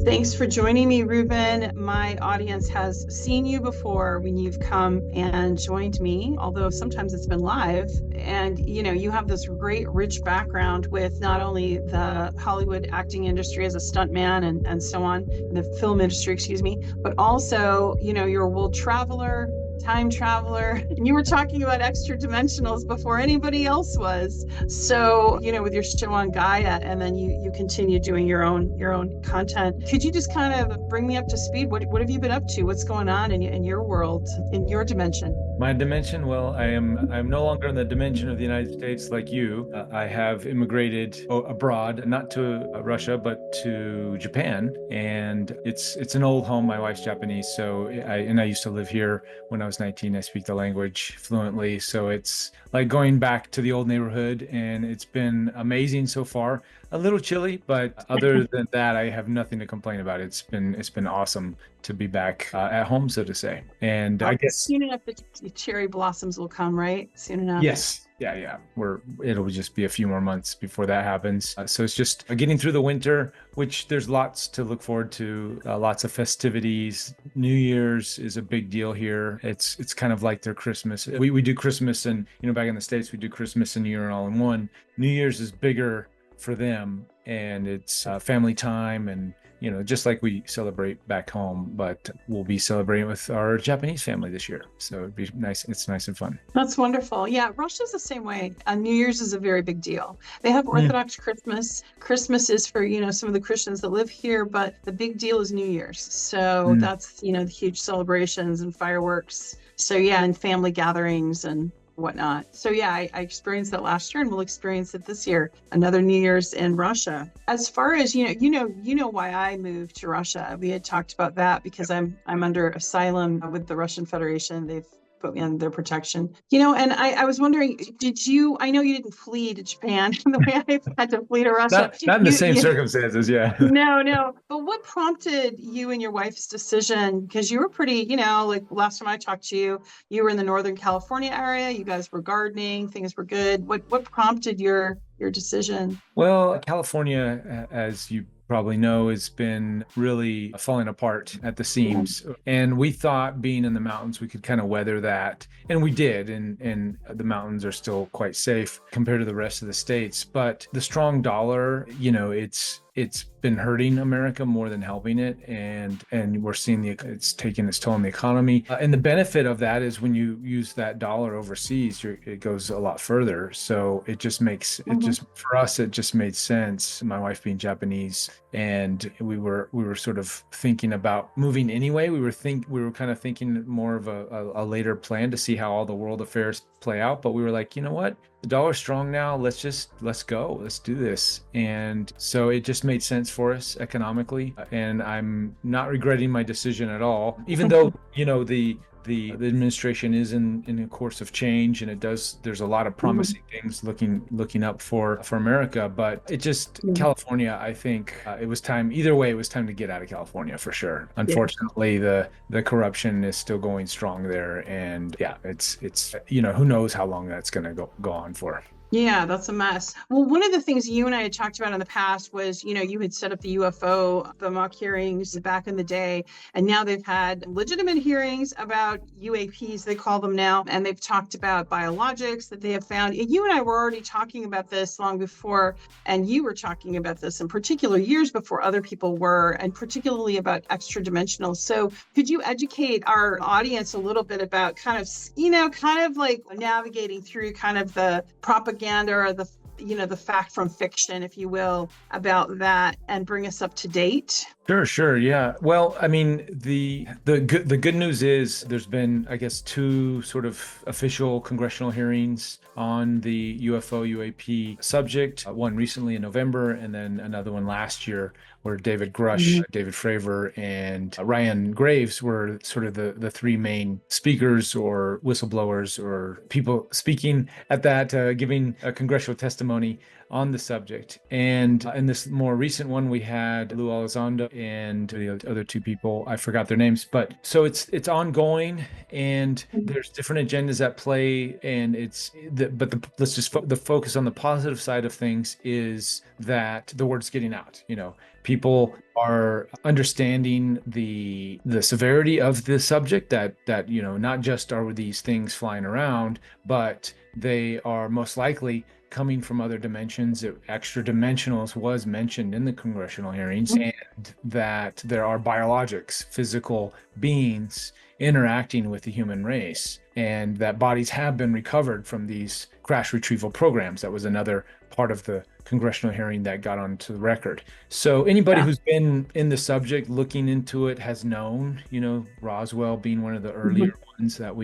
Thanks for joining me, Reuben. My audience has seen you before when you've come and joined me, although sometimes it's been live. And, you have this great, rich background with not only the Hollywood acting industry as a stuntman and so on, the film industry, excuse me, but also, you're a world traveler, time traveler, and you were talking about extra dimensionals before anybody else was. So, with your show on Gaia, and then you continue doing your own content. Could you just kind of bring me up to speed? What have you been up to? What's going on in your world, in your dimension? My dimension, well, I'm no longer in the dimension of the United States like you. I have immigrated abroad, not to Russia, but to Japan, and it's an old home. My wife's Japanese, so I used to live here when I was 19. I speak the language fluently, so it's like going back to the old neighborhood, and it's been amazing so far. A little chilly, but other than that, I have nothing to complain about. It's been awesome to be back at home, so to say. And I guess Soon enough, the cherry blossoms will come, right? Soon enough. yes, yeah. It'll just be a few more months before that happens. So it's just getting through the winter, which there's lots to look forward to, lots of festivities. New Year's is a big deal here. It's kind of like their Christmas. We do Christmas, and back in the States we do Christmas and New Year all in one. New Year's is bigger for them, and it's family time, and just like we celebrate back home, but we'll be celebrating with our Japanese family this year, so it'd be nice. It's nice and fun. That's wonderful. Yeah, Russia's the same way. New Year's is a very big deal. They have Mm. Orthodox Christmas. Christmas is for, some of the Christians that live here, but the big deal is New Year's. So Mm. that's, the huge celebrations and fireworks. So yeah, and family gatherings and whatnot. So yeah, I experienced that last year, and we'll experience it this year. Another New Year's in Russia. As far as you know why I moved to Russia. We had talked about that because I'm under asylum with the Russian Federation. They've put me under their protection. And I was wondering, I know you didn't flee to Japan the way I had to flee to Russia. Not in the same circumstances, yeah. No. But what prompted you and your wife's decision? Because you were pretty, like last time I talked to you, you were in the Northern California area. You guys were gardening, things were good. What prompted your decision? Well, California, as you probably know, has been really falling apart at the seams. And we thought being in the mountains, we could kind of weather that. And we did. And the mountains are still quite safe compared to the rest of the states. But the strong dollar, it's been hurting America more than helping it, and we're seeing it's taking its toll on the economy. And the benefit of that is when you use that dollar overseas, it goes a lot further. So it just makes it just for us, it just made sense. My wife being Japanese, and we were sort of thinking about moving anyway. We were kind of thinking more of a later plan to see how all the world affairs play out. But we were like, you know what? The dollar's strong now. Let's go. Let's do this. And so it just made sense for us economically. And I'm not regretting my decision at all, even though, the administration is in a course of change, and there's a lot of promising things looking up for America, but California, I think it was time, either way, it was time to get out of California for sure. Unfortunately, the corruption is still going strong there, and yeah, it's who knows how long that's going to go on for. Yeah, that's a mess. Well, one of the things you and I had talked about in the past was, you had set up the mock hearings back in the day, and now they've had legitimate hearings about UAPs, they call them now, and they've talked about biologics that they have found. You and I were already talking about this long before, and you were talking about this in particular years before other people were, and particularly about extra dimensional. So could you educate our audience a little bit about kind of like navigating through kind of the propaganda or the fact from fiction, if you will, about that, and bring us up to date? Sure, yeah. Well, I mean, the good news is there's been, I guess, two sort of official congressional hearings on the UFO UAP subject. One recently in November, and then another one last year, where David Grush, David Fravor, and Ryan Graves were sort of the three main speakers or whistleblowers or people speaking at that, giving a congressional testimony on the subject. And in this more recent one, we had Lou Elizondo and the other two people, I forgot their names, but so it's ongoing, and there's different agendas at play, and let's just the focus on the positive side of things is that the word's getting out. People are understanding the severity of the subject, that not just are these things flying around, but they are most likely coming from other dimensions. Extra dimensionals was mentioned in the congressional hearings, and that there are biologics, physical beings interacting with the human race, and that bodies have been recovered from these crash retrieval programs. That was another part of the congressional hearing that got onto the record. So anybody who's been in the subject, looking into it, has known, Roswell being one of the earlier ones that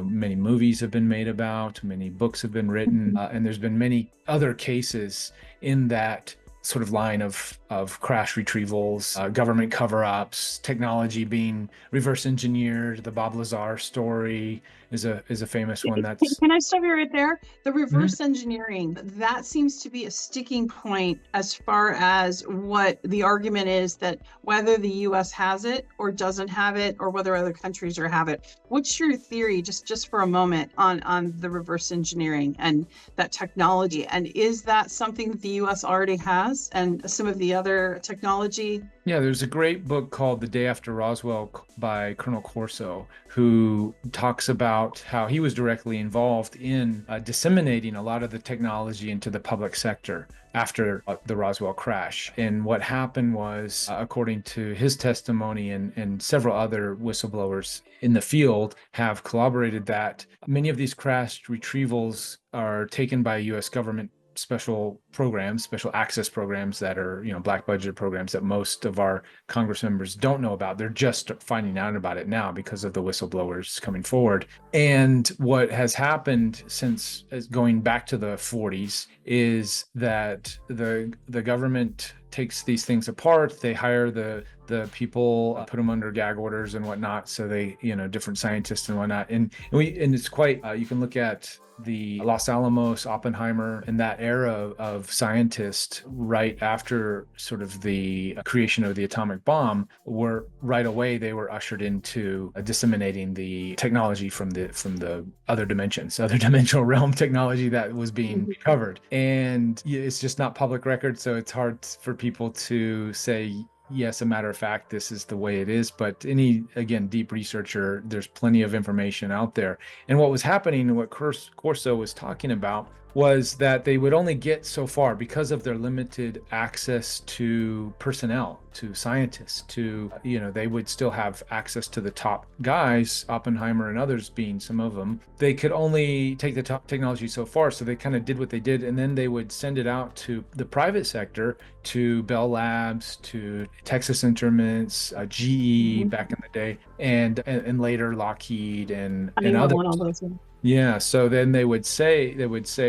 many movies have been made about, many books have been written, and there's been many other cases in that sort of line of crash retrievals, government cover-ups, technology being reverse engineered. The Bob Lazar story is a famous one. Can I stop you right there? The reverse engineering, that seems to be a sticking point as far as what the argument is, that whether the US has it or doesn't have it, or whether other countries have it. What's your theory, just for a moment, on the reverse engineering and that technology? And is that something that the US already has, and some of the other technology? Yeah, there's a great book called The Day After Roswell by Colonel Corso, who talks about how he was directly involved in disseminating a lot of the technology into the public sector after the Roswell crash. And what happened was, according to his testimony and several other whistleblowers in the field have corroborated, that many of these crash retrievals are taken by U.S. government special programs, special access programs that are, black budget programs that most of our Congress members don't know about. They're just finding out about it now because of the whistleblowers coming forward. And what has happened since going back to the 40s is that the government takes these things apart. They hire the people, put them under gag orders and whatnot. So they, different scientists and whatnot. And it's quite, you can look at the Los Alamos, Oppenheimer, and that era of scientists right after sort of the creation of the atomic bomb, were right away, they were ushered into disseminating the technology from the other dimensional realm technology that was being recovered. And it's just not public record, so it's hard for people to say, yes, a matter of fact, this is the way it is. But again, deep researcher, there's plenty of information out there. And what was happening, and what Corso was talking about, was that they would only get so far because of their limited access to personnel, to scientists, they would still have access to the top guys, Oppenheimer and others being some of them. They could only take the top technology so far. So they kind of did what they did. And then they would send it out to the private sector, to Bell Labs, to Texas Instruments, GE back in the day, and later Lockheed and others. Yeah, so then they would say,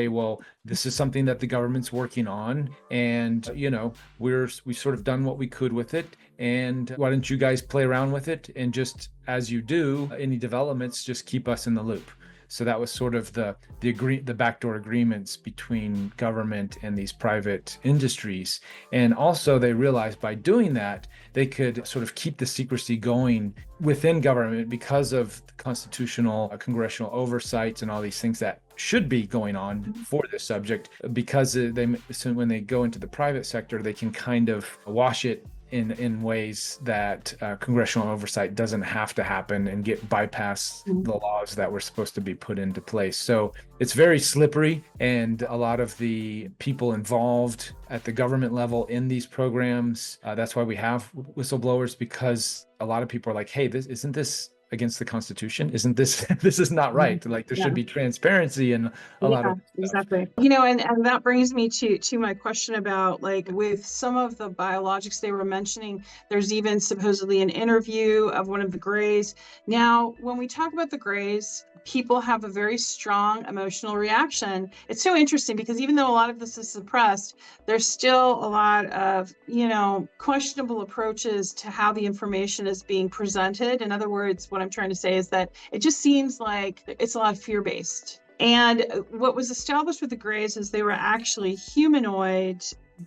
well, this is something that the government's working on, and we've sort of done what we could with it, and why don't you guys play around with it, and just as you do any developments, just keep us in the loop. So that was sort of the backdoor agreements between government and these private industries. And also they realized by doing that, they could sort of keep the secrecy going within government because of the constitutional, congressional oversights and all these things that should be going on for this subject. Because so when they go into the private sector, they can kind of wash it in ways that congressional oversight doesn't have to happen, and bypass the laws that were supposed to be put into place. So it's very slippery, and a lot of the people involved at the government level in these programs, that's why we have whistleblowers, because a lot of people are like, hey, isn't this against the Constitution? Isn't this is not right? Like, there should be transparency and a lot of exactly. And that brings me to my question about, like, with some of the biologics they were mentioning, there's even supposedly an interview of one of the Greys. Now, when we talk about the Greys, people have a very strong emotional reaction. It's so interesting because even though a lot of this is suppressed, there's still a lot of, questionable approaches to how the information is being presented. In other words, what I'm trying to say is that it just seems like it's a lot of fear-based. And what was established with the Greys is they were actually humanoid,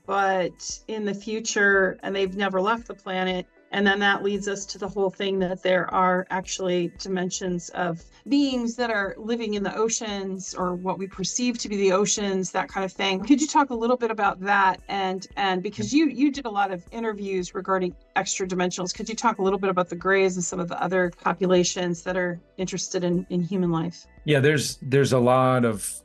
but in the future, and they've never left the planet, And then that leads us to the whole thing that there are actually dimensions of beings that are living in the oceans, or what we perceive to be the oceans, that kind of thing. Could you talk a little bit about that? And because you did a lot of interviews regarding extra dimensionals, could you talk a little bit about the Greys and some of the other populations that are interested in human life? Yeah, there's a lot of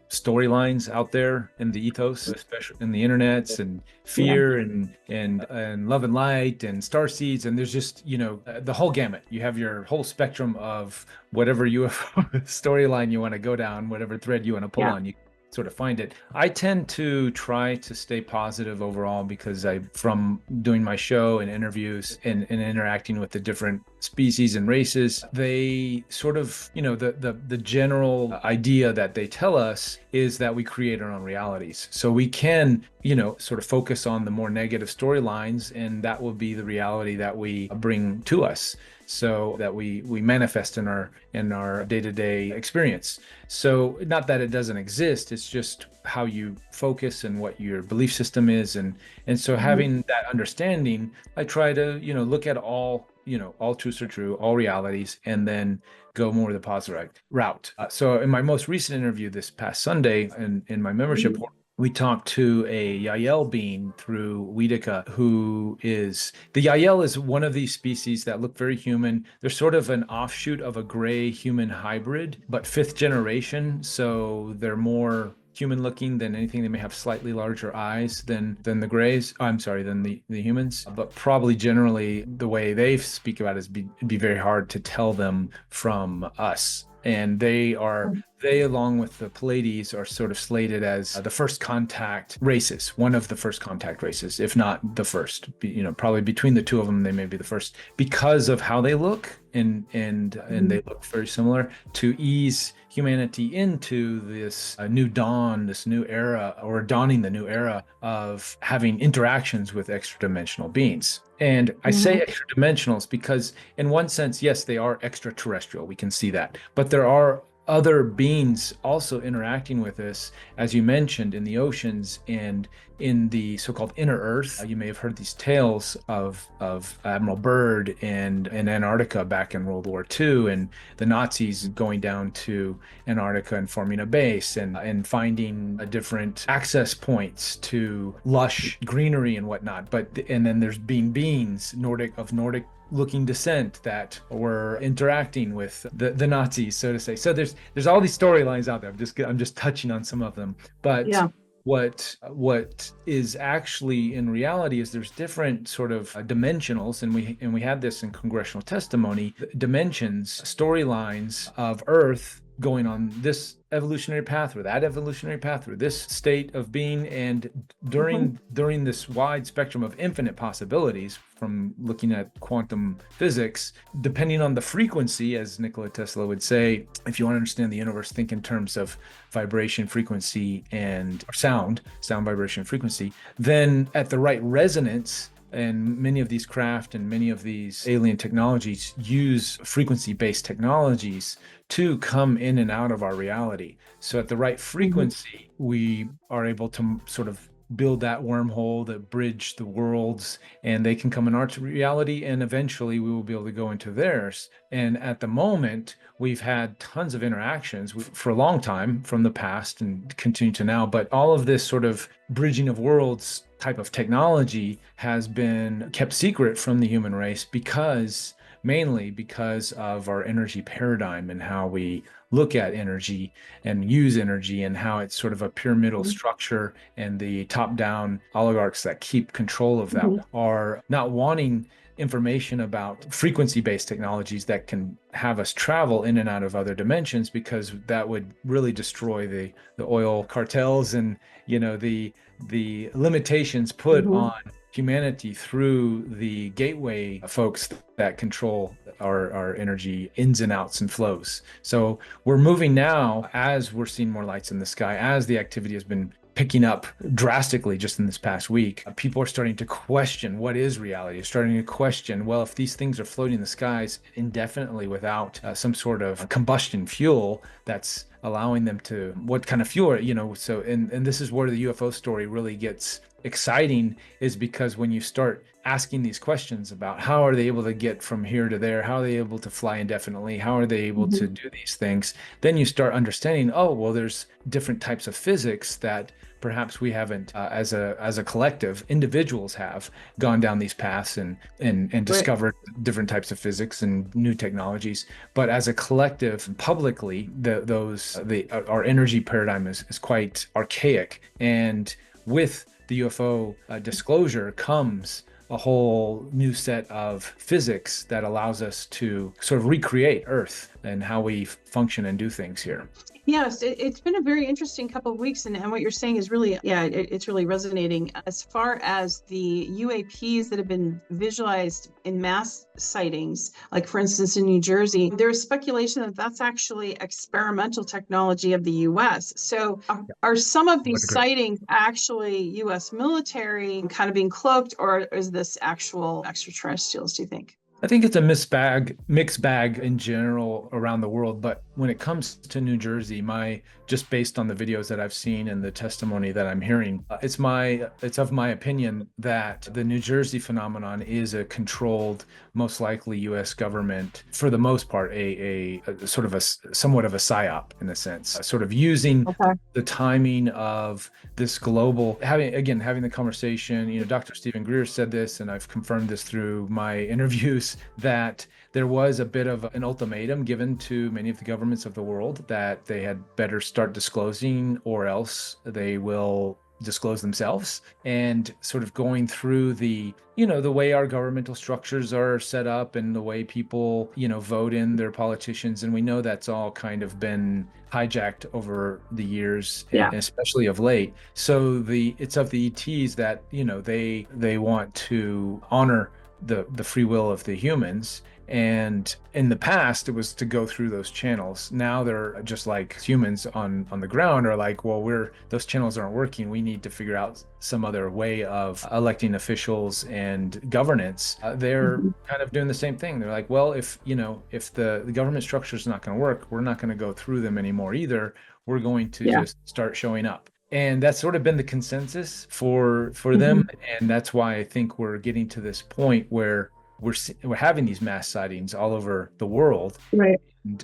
storylines out there in the ethos, especially in the internets, and Yeah. fear and love and light and star seeds, and there's just, the whole gamut. You have your whole spectrum of whatever UFO storyline you want to go down, whatever thread you want to pull Yeah. on. You sort of find it. I tend to try to stay positive overall because from doing my show and interviews and interacting with the different species and races, they sort of, the general idea that they tell us is that we create our own realities. So we can, sort of focus on the more negative storylines, and that will be the reality that we bring to us, so that we manifest in our day-to-day experience. So not that it doesn't exist, it's just how you focus and what your belief system is. And so having that understanding, I try to, look at all truths are true, all realities, and then go more the positive route. So in my most recent interview this past Sunday, in my membership, we talked to a Yael being through Weedica, the Yael is one of these species that look very human. They're sort of an offshoot of a gray human hybrid, but fifth generation. So they're more human looking than anything. They may have slightly larger eyes than the grays. I'm sorry, than the humans, but probably generally the way they speak about it is it'd be very hard to tell them from us. And they, along with the Pleiades, are sort of slated as the first contact races, one of the first contact races, if not the first. Probably between the two of them, they may be the first, because of how they look, and they look very similar, to ease humanity into this new dawn, this new era, or dawning the new era of having interactions with extra-dimensional beings. And I say extra dimensionals because in one sense, yes, they are extraterrestrial. We can see that. But there are other beings also interacting with us, as you mentioned, in the oceans and in the so-called inner Earth. You may have heard these tales of Admiral Byrd and Antarctica back in World War II, and the Nazis going down to Antarctica and forming a base and finding different access points to lush greenery and whatnot. And then there's beings Nordic looking descent that were interacting with the Nazis, so to say. So there's all these storylines out there. I'm just touching on some of them. But Yeah. what is actually in reality is there's different sort of dimensionals, and we had this in congressional testimony, dimensions, storylines of Earth going on this evolutionary path or that evolutionary path or this state of being. And during this wide spectrum of infinite possibilities, from looking at quantum physics, depending on the frequency, as Nikola Tesla would say, if you want to understand the universe, think in terms of vibration, frequency, and sound vibration, frequency, then at the right resonance. And many of these craft and many of these alien technologies use frequency-based technologies to come in and out of our reality. So at the right frequency, we are able to sort of build that wormhole that bridge the worlds, and they can come in our reality, and eventually we will be able to go into theirs. And at the moment, we've had tons of interactions for a long time from the past and continue to now, but all of this sort of bridging of worlds type of technology has been kept secret from the human race mainly because of our energy paradigm and how we look at energy and use energy, and how it's sort of a pyramidal structure, and the top-down oligarchs that keep control of that are not wanting information about frequency-based technologies that can have us travel in and out of other dimensions, because that would really destroy the oil cartels and the limitations put on humanity through the gateway folks that control our energy ins and outs and flows. So we're moving now, as we're seeing more lights in the sky, as the activity has been picking up drastically just in this past week. People are starting to question what is reality, starting to question, well, if these things are floating in the skies indefinitely without some sort of combustion fuel that's allowing them to, what kind of fuel, so, and this is where the UFO story really gets exciting is because when you start asking these questions about how are they able to get from here to there, how are they able to fly indefinitely, how are they able to Mhm. do these things, then you start understanding, oh, well, there's different types of physics that perhaps we haven't, as a collective, individuals have gone down these paths and Right. discovered different types of physics and new technologies. But as a collective, publicly, our energy paradigm is quite archaic, and with the UFO disclosure comes a whole new set of physics that allows us to sort of recreate Earth and how we function and do things here. Yes, it's been a very interesting couple of weeks, and what you're saying is really, yeah, it's really resonating. As far as the UAPs that have been visualized in mass sightings, like for instance in New Jersey, there's speculation that that's actually experimental technology of the US. So are some of I would these agree. sightings actually US military kind of being cloaked, or is this actual extraterrestrials, do you think? I think it's a mixed bag in general around the world. But when it comes to New Jersey, just based on the videos that I've seen and the testimony that I'm hearing, it's of my opinion that the New Jersey phenomenon is a controlled, most likely U.S. government, for the most part, a sort of somewhat of a psyop in a sense, sort of using Okay. the timing of this global having the conversation. Dr. Stephen Greer said this, and I've confirmed this through my interviews, that there was a bit of an ultimatum given to many of the governments of the world that they had better start disclosing, or else they will disclose themselves. And sort of going through the way our governmental structures are set up and the way people vote in their politicians, and we know that's all kind of been hijacked over the years, Yeah. especially of late. So it's of the ETs that they want to honor the free will of the humans. And in the past, it was to go through those channels. Now they're just like humans on the ground are like, well, those channels aren't working. We need to figure out some other way of electing officials and governance. They're Mhm. kind of doing the same thing. They're like, well, if the government structure is not going to work, we're not going to go through them anymore either. We're going to Yeah. just start showing up. And that's sort of been the consensus for them. Mhm. And that's why I think we're getting to this point where we're having these mass sightings all over the world. Right.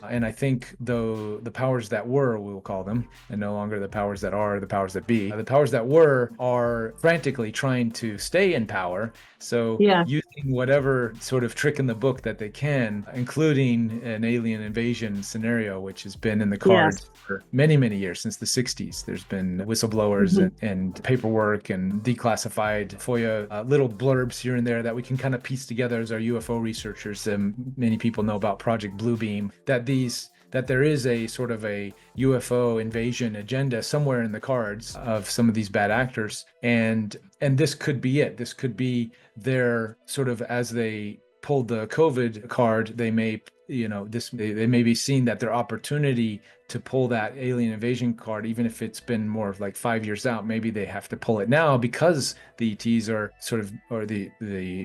And I think, though, the powers that were, we will call them, and no longer the powers that are, the powers that be, the powers that were are frantically trying to stay in power. So Yeah. using whatever sort of trick in the book that they can, including an alien invasion scenario, which has been in the Yes. cards for many, many years, since the 60s. There's been whistleblowers Mhm. and paperwork and declassified FOIA little blurbs here and there that we can kind of piece together as our UFO researchers. Many people know about Project Bluebeam, that there is a sort of a UFO invasion agenda somewhere in the cards of some of these bad actors. And this could be it. This could be their sort of, as they pulled the COVID card, they may, they may be seeing that their opportunity to pull that alien invasion card, even if it's been more of like 5 years out, maybe they have to pull it now because the ETs are sort of, or the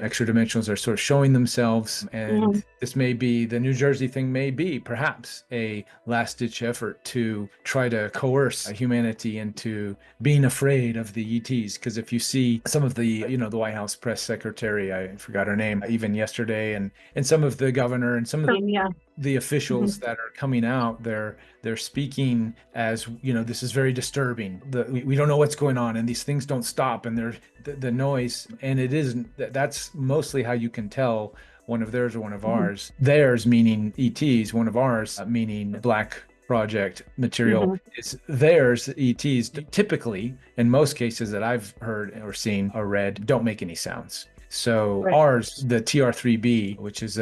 extra dimensionals are sort of showing themselves. Mhm. And this may be, the New Jersey thing may be perhaps a last ditch effort to try to coerce humanity into being afraid of the ETs. Because if you see some of the White House press secretary, I forgot her name, even yesterday, and some of the governor and some of Yeah. the officials Mhm. that are coming out, they're speaking as, this is very disturbing. We don't know what's going on, and these things don't stop, and there's the noise, and it isn't. That's mostly how you can tell one of theirs or one of Mhm. ours. Theirs meaning ETs, one of ours meaning Black Project material. Mhm. Is theirs, ETs, typically, in most cases that I've heard or seen or read, don't make any sounds. So Right. ours, the TR-3B, which is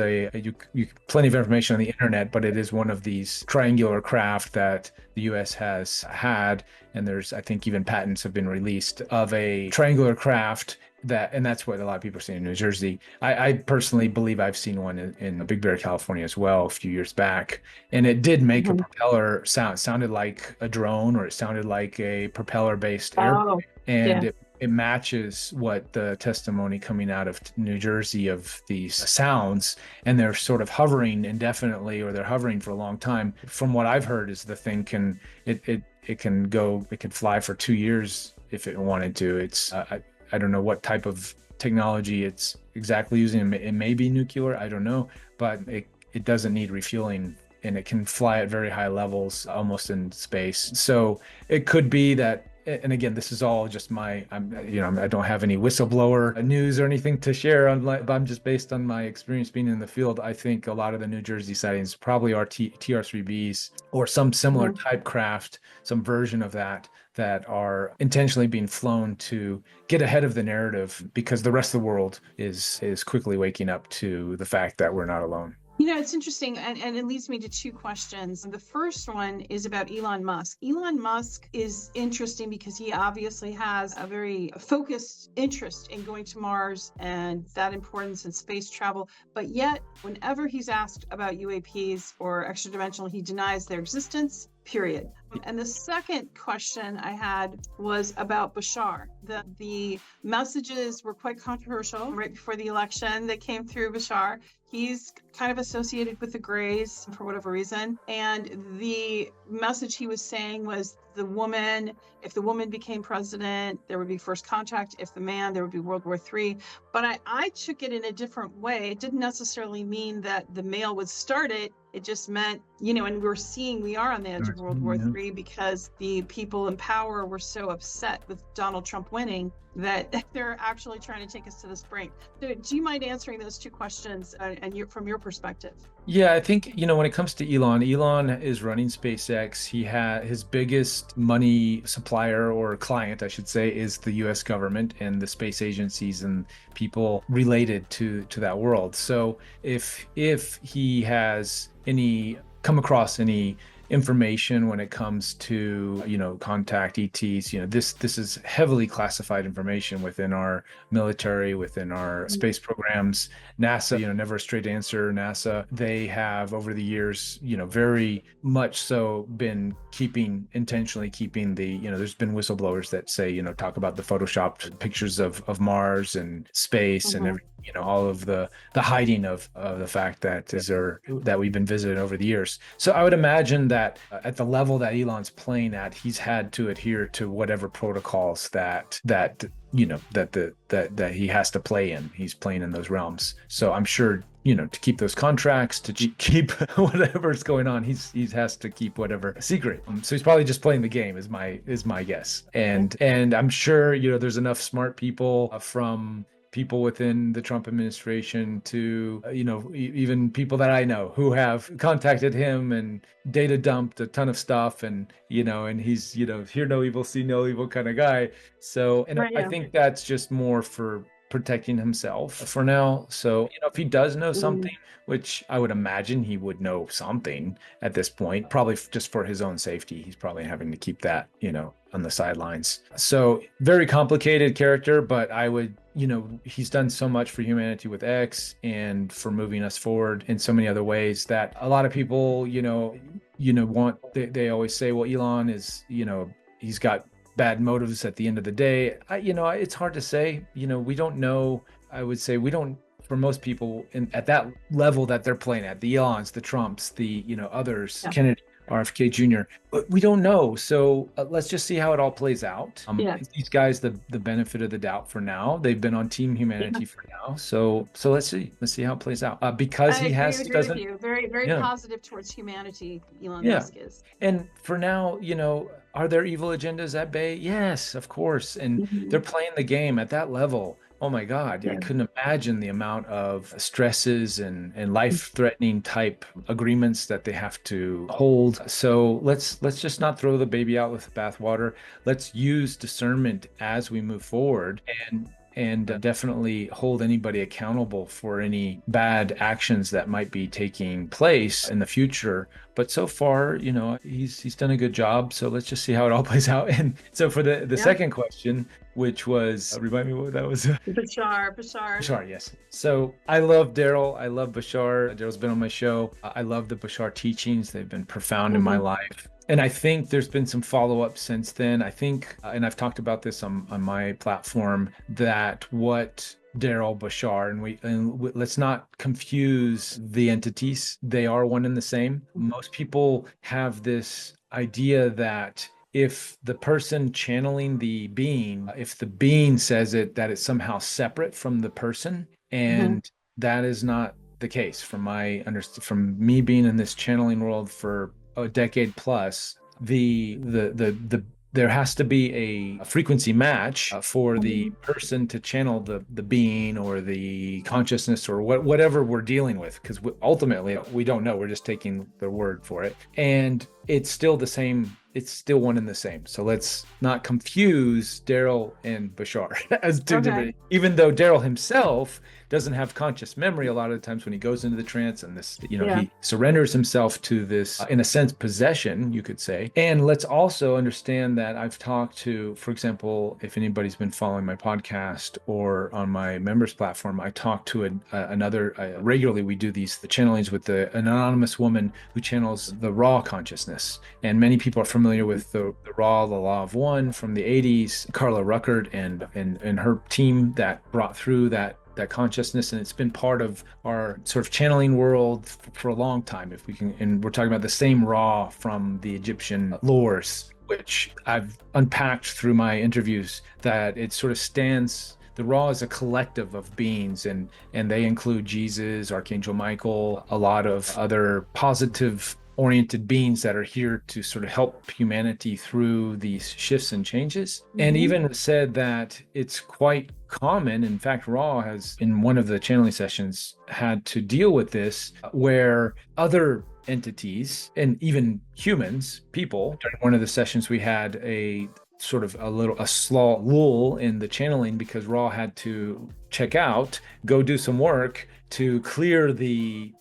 plenty of information on the internet, but it is one of these triangular craft that the U.S. has had, and there's, I think, even patents have been released of a triangular craft and that's what a lot of people are seeing in New Jersey. I personally believe I've seen one in Big Bear, California as well a few years back, and it did make a Mhm. propeller sound. It sounded like a drone, or it sounded like a propeller-based airplane, Oh, and yeah. it matches what the testimony coming out of New Jersey of these sounds, and they're sort of hovering indefinitely, or they're hovering for a long time. From what I've heard, is the thing can it can fly for 2 years if it wanted to. I don't know what type of technology it's exactly using. It may be nuclear, I don't know, but it doesn't need refueling, and it can fly at very high levels, almost in space. So it could be that, and again, this is all just I don't have any whistleblower news or anything to share on, but I'm just based on my experience being in the field. I think a lot of the New Jersey sightings probably are TR-3Bs or some similar type craft, some version of that are intentionally being flown to get ahead of the narrative, because the rest of the world is quickly waking up to the fact that we're not alone. It's interesting, and it leads me to two questions. The first one is about Elon Musk. Elon Musk is interesting because he obviously has a very focused interest in going to Mars and that importance in space travel. But yet, whenever he's asked about UAPs or extra-dimensional, he denies their existence, period. And the second question I had was about Bashar. The messages were quite controversial right before the election that came through Bashar. He's kind of associated with the Greys for whatever reason. And the message he was saying was if the woman became president, there would be first contact. If the man, there would be World War III. But I took it in a different way. It didn't necessarily mean that the male would start it. It just meant, and we are on the edge of World War III because the people in power were so upset with Donald Trump winning that they're actually trying to take us to this brink. So do you mind answering those two questions from your perspective? Yeah, I think, when it comes to Elon is running SpaceX. His biggest money supplier, or client, I should say, is the US government and the space agencies and people related to that world. So if he has come across any information when it comes to contact ETs, this is heavily classified information within our military, within our space programs. NASA, never a straight answer. NASA, they have over the years, very much so been intentionally keeping there's been whistleblowers that say, talk about the photoshopped pictures of Mars and space and everything, all of the hiding of the fact that we've been visited over the years. So I would imagine that at the level that Elon's playing at, he's had to adhere to whatever protocols that he has to play in. He's playing in those realms. So I'm sure, to keep those contracts, to keep whatever's going on, he has to keep whatever secret. So he's probably just playing the game, is my guess. And I'm sure, there's enough smart people from people within the Trump administration to, even people that I know who have contacted him and data dumped a ton of stuff, and, and he's, hear no evil, see no evil kind of guy. So, and I think that's just more for protecting himself for now. So, if he does know something, which I would imagine he would know something at this point, probably just for his own safety, he's probably having to keep that, on the sidelines. So very complicated character, but I would, he's done so much for humanity with X and for moving us forward in so many other ways that a lot of people, they always say, well, Elon is, he's got bad motives at the end of the day. It's hard to say. We don't know. I would say we don't, for most people at that level that they're playing at, the Elons, the Trumps, the others, Kennedy, RFK Jr., but we don't know. So let's just see how it all plays out. These guys, the benefit of the doubt for now. They've been on Team Humanity for now. So let's see how it plays out. Because he has doesn't. With you. Very, very positive towards humanity. Elon Musk is. And for now, are there evil agendas at bay? Yes, of course. And they're playing the game at that level. Oh my God, I couldn't imagine the amount of stresses and life-threatening type agreements that they have to hold. So let's just not throw the baby out with the bathwater. Let's use discernment as we move forward, and definitely hold anybody accountable for any bad actions that might be taking place in the future. But so far, he's done a good job. So let's just see how it all plays out. And so for the second question, which was, remind me what that was. Bashar, yes. So I love Daryl. I love Bashar. Daryl's been on my show. I love the Bashar teachings. They've been profound in my life. And I think there's been some follow-up since then. I think, and I've talked about this on my platform, that what Daryl, Bashar, and let's not confuse the entities. They are one and the same. Most people have this idea that if the person channeling the being, if the being says it, that it's somehow separate from the person. Mhm. And that is not the case from me being in this channeling world for a decade plus. The there has to be a frequency match for the Mhm. person to channel the being or the consciousness or whatever we're dealing with, because ultimately we don't know, we're just taking their word for it, and it's still the same, it's still one and the same. So let's not confuse Daryl and Bashar as two Okay. different, even though Daryl himself doesn't have conscious memory a lot of the times when he goes into the trance, and this, Yeah. he surrenders himself to this, in a sense, possession, you could say. And let's also understand that I've talked to, for example, if anybody's been following my podcast or on my members platform, I talked to another, regularly we do the channelings with an anonymous woman who channels the raw consciousness. And many people are familiar with the raw, the law of one from the 80s, Carla Ruckert and her team that brought through that consciousness, and it's been part of our sort of channeling world for a long time. If we can, and we're talking about the same raw from the Egyptian lores, which I've unpacked through my interviews, that it sort of stands. The raw is a collective of beings, and they include Jesus, Archangel Michael, a lot of other positive oriented beings that are here to sort of help humanity through these shifts and changes. And Mhm. even said that it's quite common. In fact, Raw has, in one of the channeling sessions, had to deal with this, where other entities and even humans, people, during one of the sessions, we had a sort of a slow lull in the channeling because Raw had to check out, go do some work to clear the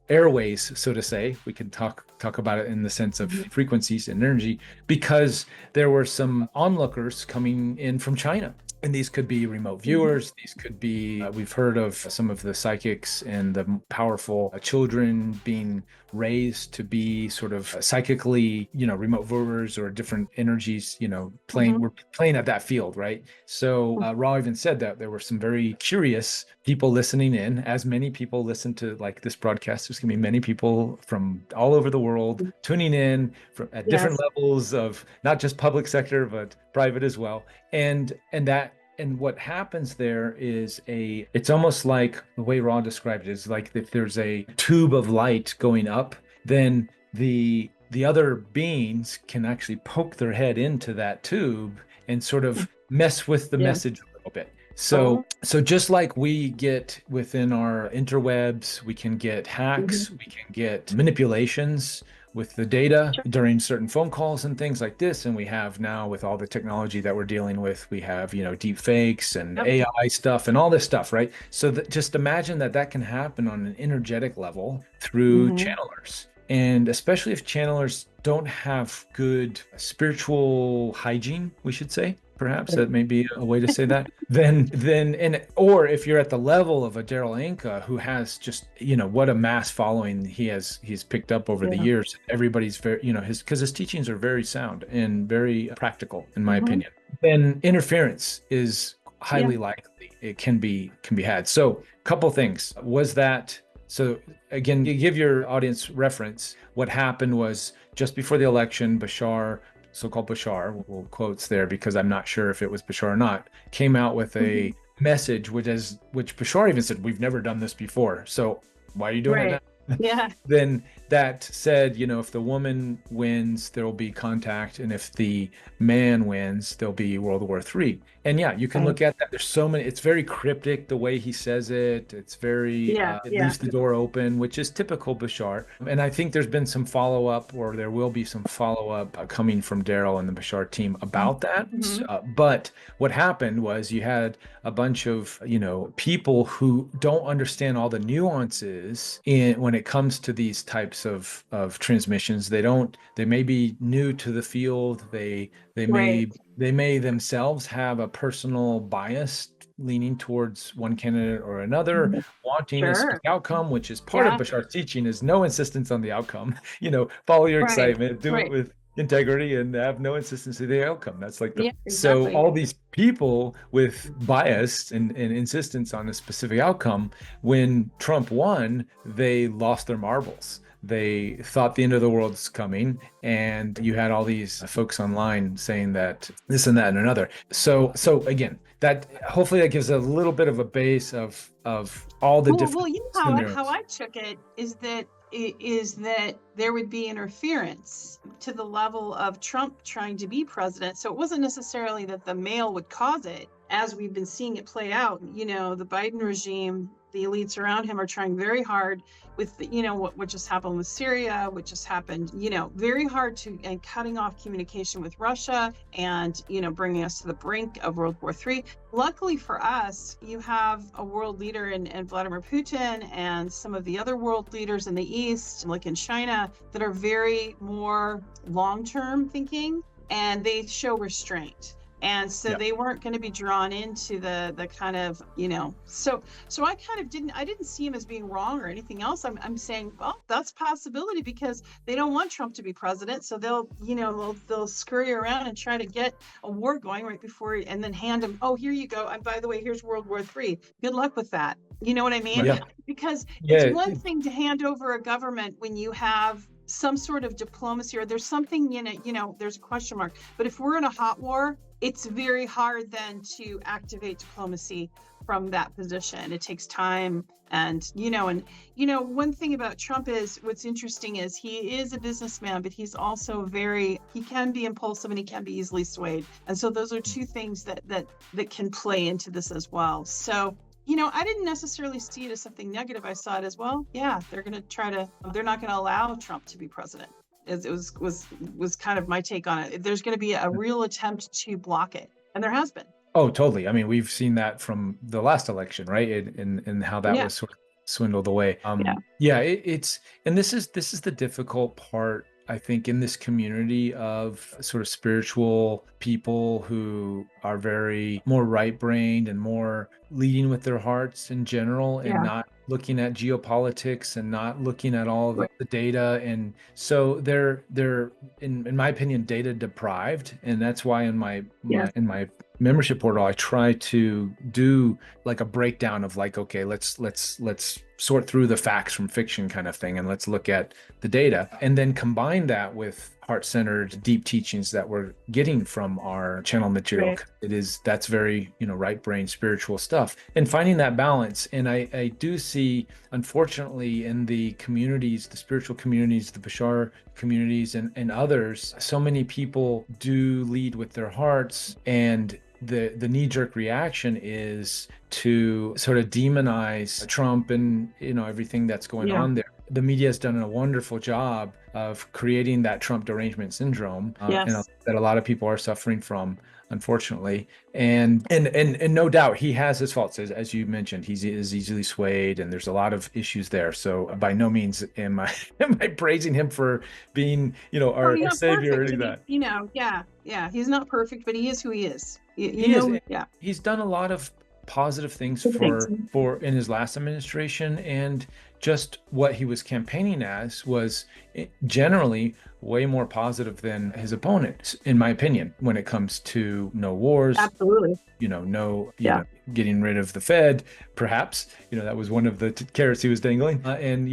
airways, so to say. We can talk about it in the sense of Mhm. frequencies and energy, because there were some onlookers coming in from China. And these could be remote Mhm. viewers. These could be, we've heard of some of the psychics and the powerful children being raised to be sort of psychically, remote viewers or different energies, Mhm. we're playing at that field, right? So Ra even said that there were some very curious people listening in, as many people listen to like this broadcast. There's going to be many people from all over the world tuning in at different Yes. levels of not just public sector, but private as well. And what happens there is it's almost like the way Ra described it is like if there's a tube of light going up, then the other beings can actually poke their head into that tube and sort of mess with the Yeah. message a little bit. Oh. So just like we get within our interwebs, we can get hacks, Mhm. we can get manipulations with the data Sure. during certain phone calls and things like this. And we have now, with all the technology that we're dealing with, we have, deep fakes and Yep. AI stuff and all this stuff, right? So just imagine that can happen on an energetic level through Mhm. channelers. And especially if channelers don't have good spiritual hygiene, we should say, perhaps that may be a way to say that, or if you're at the level of a Daryl Anka, who has just, what a mass following he's picked up over the Yeah. years. Everybody's very, because his teachings are very sound and very practical, in my Mhm. opinion. Then interference is Yeah. highly likely. It can be had. So a couple things was that. So again, you give your audience reference. What happened was just before the election, Bashar, so-called Bashar, we'll quotes there because I'm not sure if it was Bashar or not, came out with a Mhm. message which Bashar even said, we've never done this before. So why are you doing it Right. now? Yeah. Then that said, if the woman wins, there will be contact. And if the man wins, there'll be World War III. And yeah, you can Right. look at that. There's so many, it's very cryptic the way he says it. It's very, Yeah. it Yeah. leaves the door open, which is typical Bashar. And I think there's been some follow up, or there will be some follow up coming from Daryl and the Bashar team about that. Mhm. But what happened was you had a bunch of, people who don't understand all the nuances when it comes to these types of transmissions. They may be new to the field. They Right. may themselves have a personal bias leaning towards one candidate or another, wanting a Sure. specific outcome, which is part of Yeah. Bashar's teaching, is no insistence on the outcome. Follow your Right. excitement, do it Right. with integrity, and have no insistence on the outcome. That's like Yeah. so Exactly. all these people with bias and insistence on a specific outcome, when Trump won, they lost their marbles. they thought the end of the world's coming, and you had all these folks online saying that this and that and another. So again, that hopefully that gives a little bit of a base of all the different Well, you know how scenarios. I took it is that there would be interference to the level of Trump trying to be president. So it wasn't necessarily that the mail would cause it, as we've been seeing it play out. The Biden regime, the elites around him are trying very hard with what just happened with Syria, what just happened, very hard and cutting off communication with Russia, and bringing us to the brink of World War III. Luckily for us, you have a world leader in Vladimir Putin and some of the other world leaders in the East, like in China, that are very more long-term thinking, and they show restraint. And so they weren't going to be drawn into the kind of, so I kind of didn't see him as being wrong or anything else. I'm saying, well, that's a possibility, because they don't want Trump to be president. So they'll scurry around and try to get a war going right before, and then hand him, oh, here you go. And by the way, here's World War III. Good luck with that. You know what I mean? Yeah. Because it's Yeah. one thing to hand over a government when you have some sort of diplomacy, or there's something, there's a question mark. But if we're in a hot war, it's very hard then to activate diplomacy from that position. It takes time. And one thing about Trump is, what's interesting is he is a businessman, but he's also he can be impulsive, and he can be easily swayed. And so those are two things that can play into this as well. So I didn't necessarily see it as something negative. I saw it as, well, yeah, they're not going to allow Trump to be president. It was kind of my take on it. There's going to be a real attempt to block it. And there has been. Oh, totally. I mean, we've seen that from the last election, right? And how that was sort of swindled away. It's, and this is the difficult part, I think, in this community of sort of spiritual people who are very more right-brained and more leading with their hearts in general, and not looking at geopolitics and not looking at all of the data. And so they're in my opinion, data deprived. And that's why in my membership portal, I try to do like a breakdown of like, okay, let's sort through the facts from fiction kind of thing, and let's look at the data, and then combine that with heart-centered deep teachings that we're getting from our channel material. That's very right brain spiritual stuff, and finding that balance. And I do see, unfortunately, in the communities, the spiritual communities, the Bashar communities, and others, so many people do lead with their hearts, and the knee-jerk reaction is to sort of demonize Trump and everything that's going on there. The media has done a wonderful job of creating that Trump derangement syndrome, and that a lot of people are suffering from, unfortunately. And no doubt he has his faults, as you mentioned. He is easily swayed, and there's a lot of issues there. So by no means am I praising him for being our savior or any of that. He's not perfect, but he is who he is. He's done a lot of positive things for in his last administration, and just what he was campaigning as was generally way more positive than his opponent, in my opinion, when it comes to no wars. Absolutely. Getting rid of the Fed, perhaps, that was one of the carrots he was dangling, and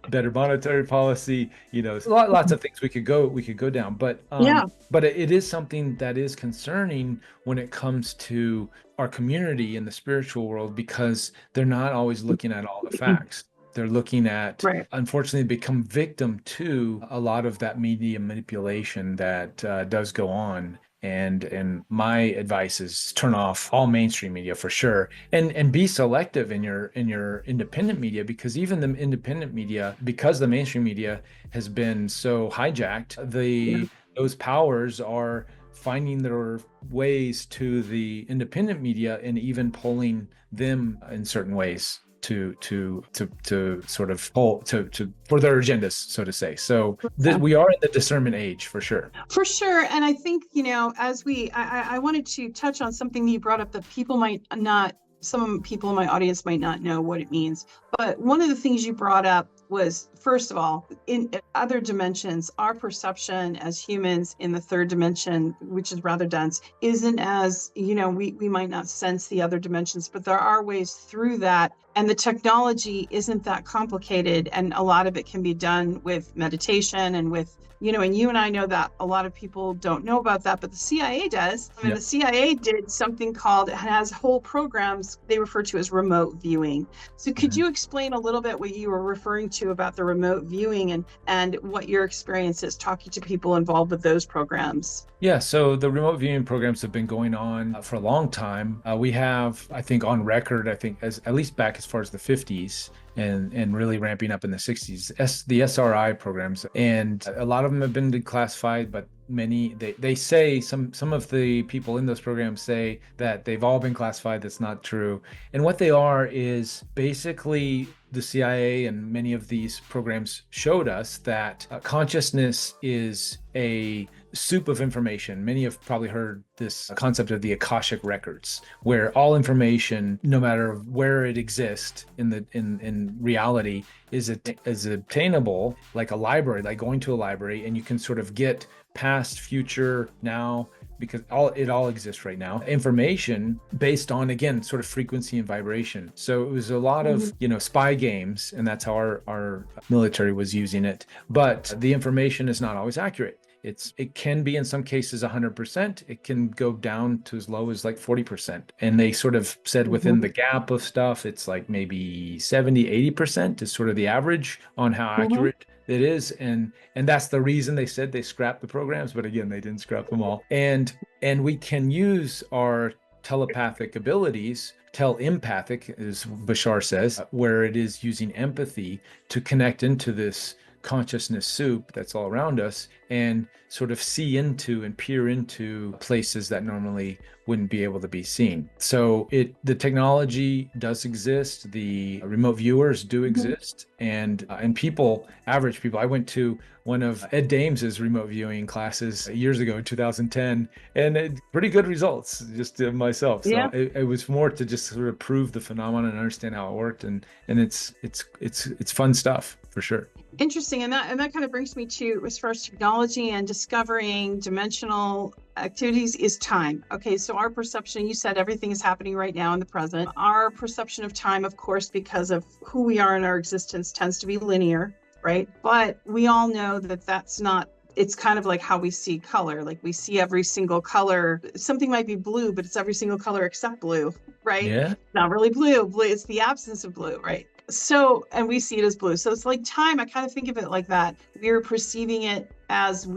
better monetary policy, lots of things we could go down, but it is something that is concerning when it comes to our community in the spiritual world, because they're not always looking at all the facts. They're looking at, unfortunately, become victim to a lot of that media manipulation that does go on. And my advice is turn off all mainstream media for sure, and be selective in your independent media, because even the independent media, because the mainstream media has been so hijacked, those powers are finding their ways to the independent media, and even pulling them in certain ways to sort of pull for their agendas, so to say. So we are in the discernment age for sure. And I think as I wanted to touch on something that you brought up that some people in my audience might not know what it means, but one of the things you brought up was first of all, in other dimensions, our perception as humans in the third dimension, which is rather dense, isn't as, we might not sense the other dimensions, but there are ways through that. And the technology isn't that complicated. And a lot of it can be done with meditation and with, and you and I know that a lot of people don't know about that, but the CIA does. I mean, Yep. the CIA did something called, it has whole programs they refer to as remote viewing. So could you explain a little bit what you were referring to about the remote viewing and what your experience is talking to people involved with those programs? Yeah, so the remote viewing programs have been going on for a long time. We have, I think, on record, as at least back as far as the 50s and really ramping up in the 60s, the SRI programs, and a lot of them have been declassified, but many they say some of the people in those programs say that they've all been classified. That's not true. And what they are is basically the CIA and many of these programs showed us that consciousness is a soup of information. Many have probably heard this concept of the Akashic records, where all information, no matter where it exists in reality, is obtainable, like a library, like going to a library, and you can sort of get past, future, now, because it all exists right now, information based on, again, sort of frequency and vibration. So it was a lot of spy games, and that's how our military was using it, but the information is not always accurate. It can be in some cases 100%. It can go down to as low as like 40%. And they sort of said within the gap of stuff, it's like maybe 70, 80% is sort of the average on how accurate it is. And that's the reason they said they scrapped the programs. But again, they didn't scrap them all. And we can use our telepathic abilities, telepathic, as Bashar says, where it is using empathy to connect into this consciousness soup that's all around us and sort of see into and peer into places that normally wouldn't be able to be seen. So the technology does exist, the remote viewers do exist, and people, average people. I went to one of Ed Dames's remote viewing classes years ago in 2010, and pretty good results just myself. So Yeah. it was more to just sort of prove the phenomenon and understand how it worked, and it's fun stuff for sure. Interesting. And that kind of brings me to, as far as technology and discovering dimensional activities, is time. Okay, so our perception, you said everything is happening right now in the present. Our perception of time, of course, because of who we are in our existence, tends to be linear, right? But we all know that that's not, it's kind of like how we see color. Like we see every single color. Something might be blue, but it's every single color except blue, right? Yeah. It's not really blue. Blue, it's the absence of blue, right? So, and we see it as blue. So it's like time. I kind of think of it like that. We're perceiving it as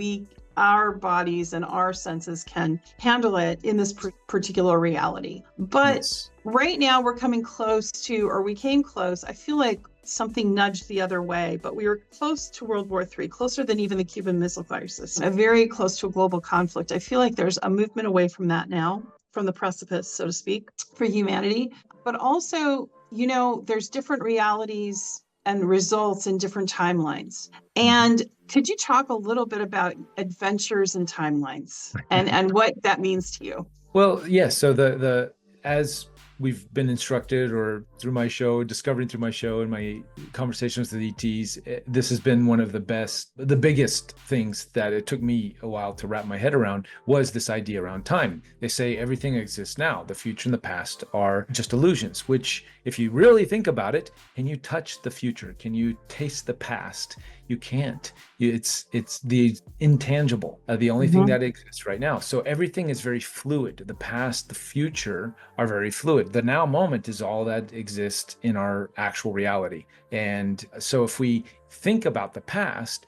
our bodies and our senses can handle it in this particular reality. But Yes. right now we're coming close to, or we came close. I feel like something nudged the other way, but we were close to World War III, closer than even the Cuban Missile Crisis, very close to a global conflict. I feel like there's a movement away from that now, from the precipice, so to speak, for humanity. But also, there's different realities and results in different timelines. And could you talk a little bit about adventures and timelines and what that means to you? Well, yes. So as we've been instructed, or through my show, discovering through my show and my conversations with ETs, this has been one of the biggest things that it took me a while to wrap my head around, was this idea around time. They say everything exists now. The future and the past are just illusions, which, if you really think about it, can you touch the future? Can you taste the past? You can't. It's the intangible, the only thing that exists right now. So everything is very fluid. The past, the future are very fluid. The now moment is all that exists in our actual reality. And so if we think about the past,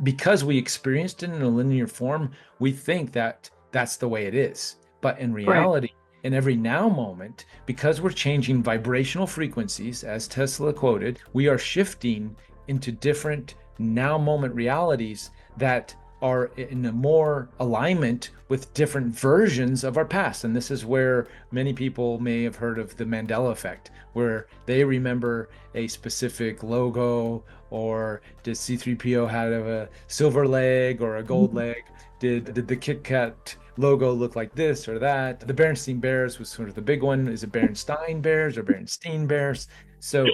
because we experienced it in a linear form, we think that that's the way it is. But in reality, in every now moment, because we're changing vibrational frequencies, as Tesla quoted, we are shifting into different now moment realities that are in a more alignment with different versions of our past. And this is where many people may have heard of the Mandela effect, where they remember a specific logo, or did C-3PO have a silver leg or a gold leg? Did the Kit Kat logo look like this or that? The Berenstain Bears was sort of the big one. Is it Berenstain Bears or Berenstein Bears? So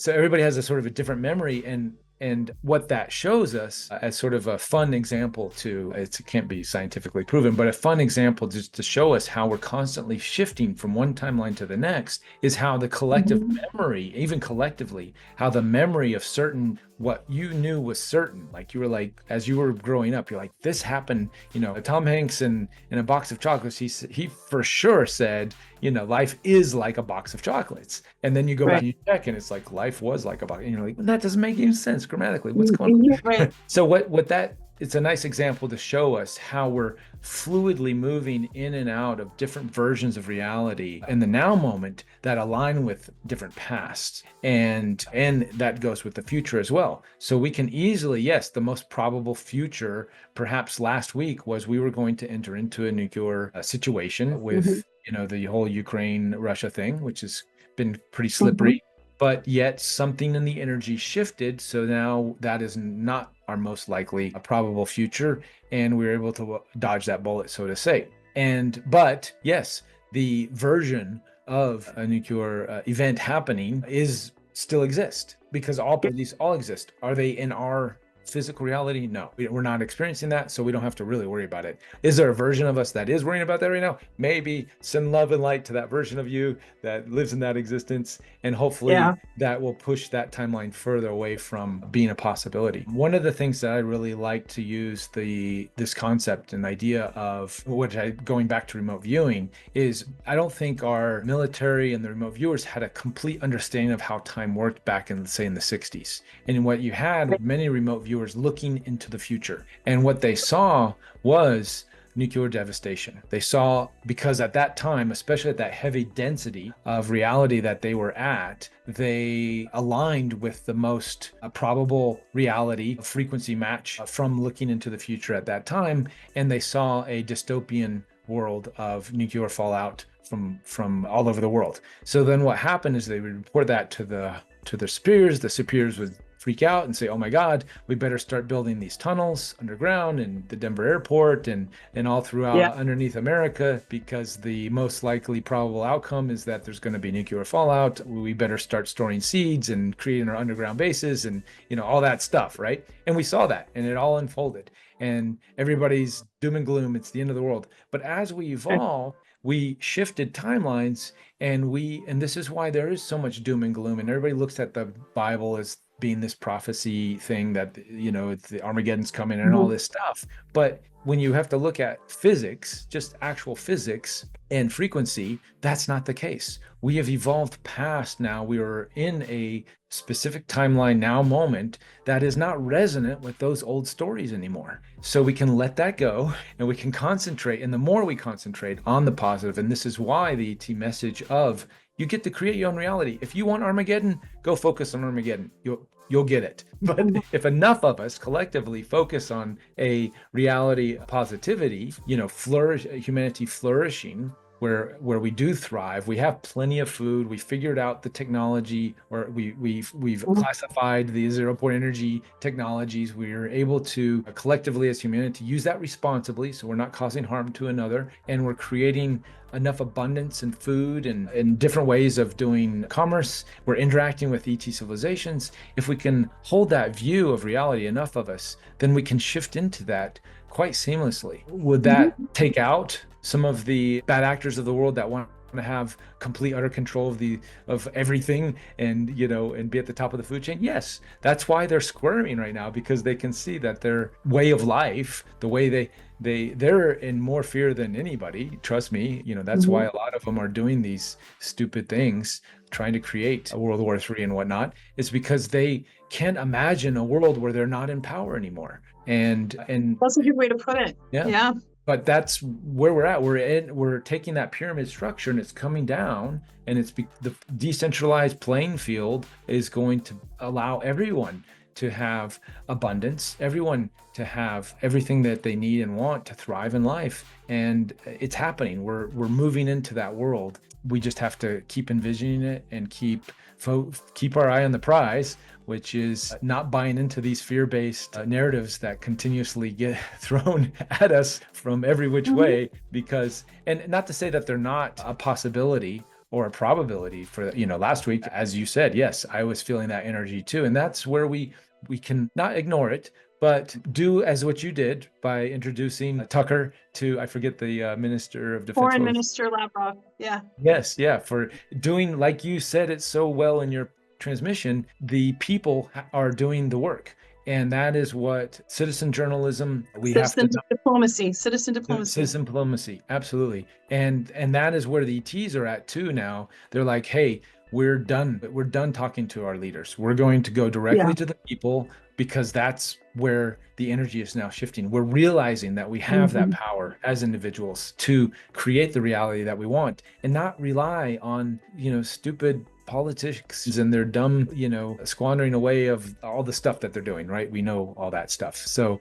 everybody has a sort of a different memory, and And what that shows us as sort of a fun example it can't be scientifically proven, but a fun example just to show us how we're constantly shifting from one timeline to the next is how the collective memory, even collectively, how the memory of certain what you knew was certain. Like you were like, as you were growing up, you're like, this happened, Tom Hanks in a box of chocolates, he for sure said, life is like a box of chocolates. And then you go back and you check and it's like, life was like a box. And you're like, well, that doesn't make any sense grammatically. What's going on? Right. So it's a nice example to show us how we're fluidly moving in and out of different versions of reality in the now moment that align with different pasts. And that goes with the future as well. So we can easily, yes, the most probable future, perhaps last week, was we were going to enter into a nuclear situation with, the whole Ukraine-Russia thing, which has been pretty slippery. But yet something in the energy shifted. So now that is not our most likely probable future. And we were able to dodge that bullet, so to say. But yes, the version of a nuclear event happening still exist because these all exist. Are they in our physical reality? No, we're not experiencing that, so we don't have to really worry about it. Is there a version of us that is worrying about that right now? Maybe. Send love and light to that version of you that lives in that existence, and hopefully that will push that timeline further away from being a possibility. One of the things that I really like to use this concept and idea of, going back to remote viewing, is I don't think our military and the remote viewers had a complete understanding of how time worked back in, say, in the 60s. And what you had many remote viewers looking into the future. And what they saw was nuclear devastation. They saw, because at that time, especially at that heavy density of reality that they were at, they aligned with the most probable reality, frequency match from looking into the future at that time. And they saw a dystopian world of nuclear fallout from all over the world. So then what happened is they would report that to their superiors. The superiors would freak out and say, oh my God, we better start building these tunnels underground in the Denver airport and all throughout underneath America, because the most likely probable outcome is that there's going to be nuclear fallout. We better start storing seeds and creating our underground bases and, all that stuff, right? And we saw that, and it all unfolded, and everybody's doom and gloom. It's the end of the world. But as we evolve, we shifted timelines, and this is why there is so much doom and gloom, and everybody looks at the Bible as being this prophecy thing that, it's the Armageddon's coming and all this stuff. But when you have to look at physics, just actual physics and frequency, that's not the case. We have evolved past now. We are in a specific timeline now moment that is not resonant with those old stories anymore. So we can let that go and we can concentrate. And the more we concentrate on the positive, and this is why the ET message of, you get to create your own reality. If you want Armageddon, go focus on Armageddon. You'll get it. But if enough of us collectively focus on a reality positivity, humanity flourishing, where we do thrive, we have plenty of food, we figured out the technology, or we've classified the 0-point energy technologies. We're able to collectively as humanity use that responsibly, so we're not causing harm to another, and we're creating enough abundance in food and different ways of doing commerce. We're interacting with ET civilizations. If we can hold that view of reality, enough of us, then we can shift into that quite seamlessly. Would that take out some of the bad actors of the world that want to have complete utter control of everything and be at the top of the food chain? Yes, that's why they're squirming right now, because they can see that their way of life, the way they're in more fear than anybody. Trust me, that's why a lot of them are doing these stupid things, trying to create a World War III and whatnot. It's because they can't imagine a world where they're not in power anymore. And that's a good way to put it. Yeah. But that's where we're at. We're taking that pyramid structure and it's coming down, and the decentralized playing field is going to allow everyone to have abundance, everyone to have everything that they need and want to thrive in life. And it's happening. We're moving into that world. We just have to keep envisioning it and keep our eye on the prize, which is not buying into these fear-based narratives that continuously get thrown at us from every which way. Because, and not to say that they're not a possibility or a probability for, last week, as you said, yes, I was feeling that energy too. And that's where we we can not ignore it, but do as what you did by introducing Tucker to, I forget the Minister of Defense. Foreign Minister Lavrov. Yeah. Yes, yeah, for doing, like you said it so well in your transmission, the people are doing the work. And that is what citizen journalism, we have to know. Citizen diplomacy. Citizen diplomacy, absolutely. And that is where the ETs are at too now. They're like, hey, we're done talking to our leaders. We're going to go directly to the people, because that's where the energy is now shifting. We're realizing that we have that power as individuals to create the reality that we want, and not rely on, stupid politics and their dumb, squandering away of all the stuff that they're doing, right? We know all that stuff. So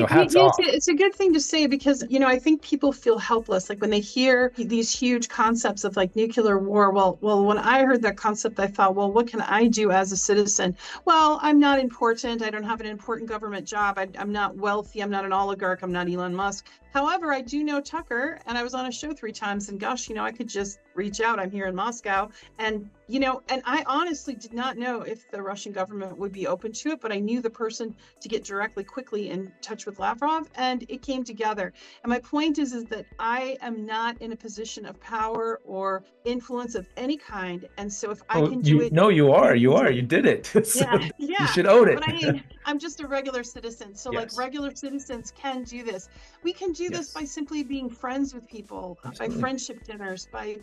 hats off. It's a good thing to say, because, I think people feel helpless. Like when they hear these huge concepts of like nuclear war. Well, when I heard that concept, I thought, well, what can I do as a citizen? Well, I'm not important. I don't have an important government job. I'm not wealthy. I'm not an oligarch. I'm not Elon Musk. However, I do know Tucker, and I was on a show 3 times, and gosh, I could just reach out. I'm here in Moscow, and and I honestly did not know if the Russian government would be open to it, but I knew the person to get directly, quickly in touch with Lavrov, and it came together. And my point is that I am not in a position of power or influence of any kind, and so if I can do it, no, you are, you did it. So yeah, you should own it. But I'm just a regular citizen, so Yes. like regular citizens can do this. We can do this by simply being friends with people, Absolutely. by friendship dinners, by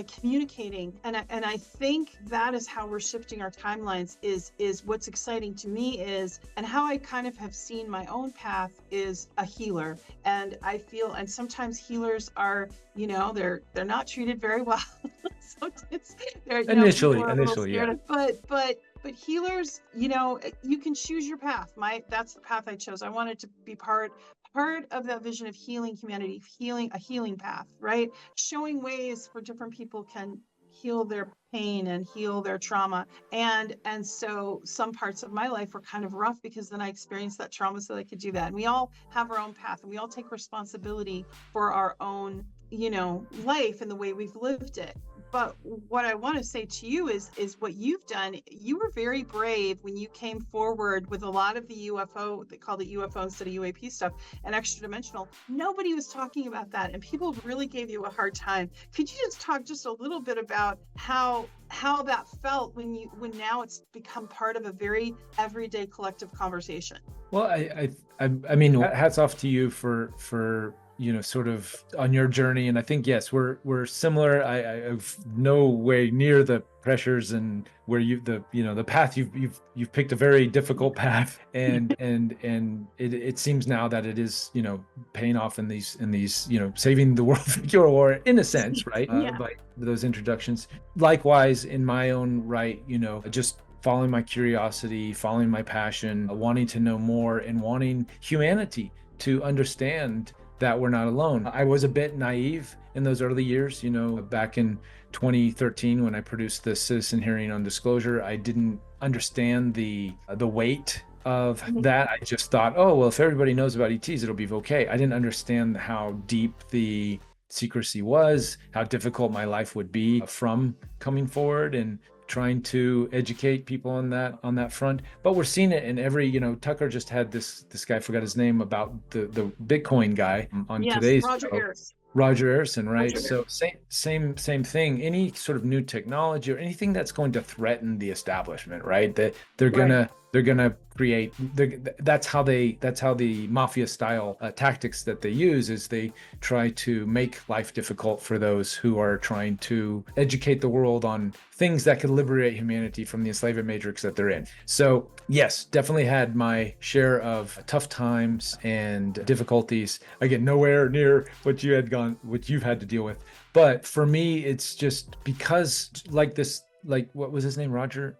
communicating, and I think that is how we're shifting our timelines. Is what's exciting to me is, and how I kind of have seen my own path is a healer, and I feel, and sometimes healers are, they're not treated very well. So they're, Initially, yeah. But healers, you can choose your path. That's the path I chose. I wanted to be part of that vision of healing humanity, a healing path, right? Showing ways for different people can heal their pain and heal their trauma. And so some parts of my life were kind of rough, because then I experienced that trauma so that I could do that. And we all have our own path, and we all take responsibility for our own, life and the way we've lived it. But what I want to say to you is what you've done. You were very brave when you came forward with a lot of the UFO, they called it UFO instead of UAP stuff, and extra dimensional. Nobody was talking about that, and people really gave you a hard time. Could you just talk just a little bit about how that felt when now it's become part of a very everyday collective conversation? Well, I mean, hats off to you for sort of on your journey. And I think, yes, we're similar. I've no way near the pressures and where the path you've picked a very difficult path, and it seems now that it is, paying off in these, saving the world from nuclear war in a sense, right? By those introductions. Likewise, in my own right, just following my curiosity, following my passion, wanting to know more, and wanting humanity to understand that we're not alone. I was a bit naive in those early years, back in 2013 when I produced the citizen hearing on disclosure. I didn't understand the weight of that. I just thought, oh, well, if everybody knows about ETs, it'll be okay. I didn't understand how deep the secrecy was, how difficult my life would be from coming forward and trying to educate people on that front. But we're seeing it in every, Tucker just had this guy, I forgot his name, about the Bitcoin guy on today's show. Roger Harrison, right? So same thing. Any sort of new technology or anything that's going to threaten the establishment, right? That they're gonna create. That's how the mafia style tactics that they use is they try to make life difficult for those who are trying to educate the world on things that could liberate humanity from the enslavement matrix that they're in. So yes, definitely had my share of tough times and difficulties. Again, nowhere near what you've had to deal with. But for me, it's just because what was his name? Roger?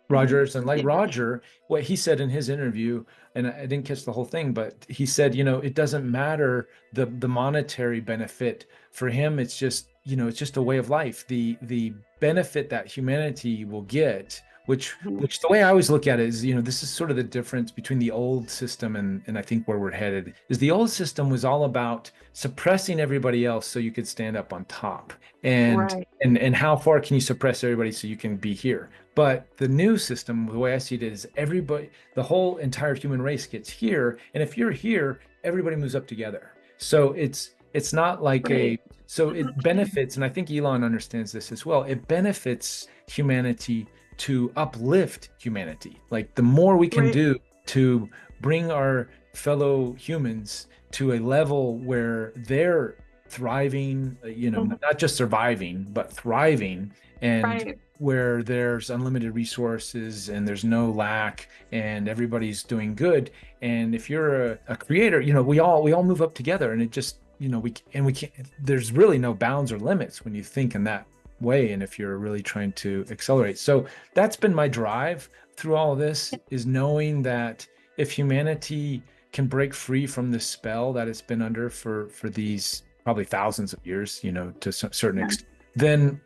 Rogers, and Roger, what he said in his interview, and I didn't catch the whole thing, but he said, it doesn't matter the monetary benefit for him. It's just, it's just a way of life. The benefit that humanity will get Mhm. which the way I always look at it is, this is sort of the difference between the old system and I think where we're headed is the old system was all about suppressing everybody else so you could stand up on top. And Right. and how far can you suppress everybody so you can be here? But the new system, the way I see it is everybody, the whole entire human race gets here. And if you're here, everybody moves up together. So it's not like Right. so it benefits, and I think Elon understands this as well. It benefits humanity to uplift humanity. Like the more we can Right. do to bring our fellow humans to a level where they're thriving, Mhm. not just surviving, but thriving, and Right. where there's unlimited resources and there's no lack and everybody's doing good. And if you're a creator, we all move up together, and it just, we can't, there's really no bounds or limits when you think in that way. And if you're really trying to accelerate. So that's been my drive through all of this, is knowing that if humanity can break free from the spell that it's been under for these probably thousands of years, to a certain Yeah. extent, then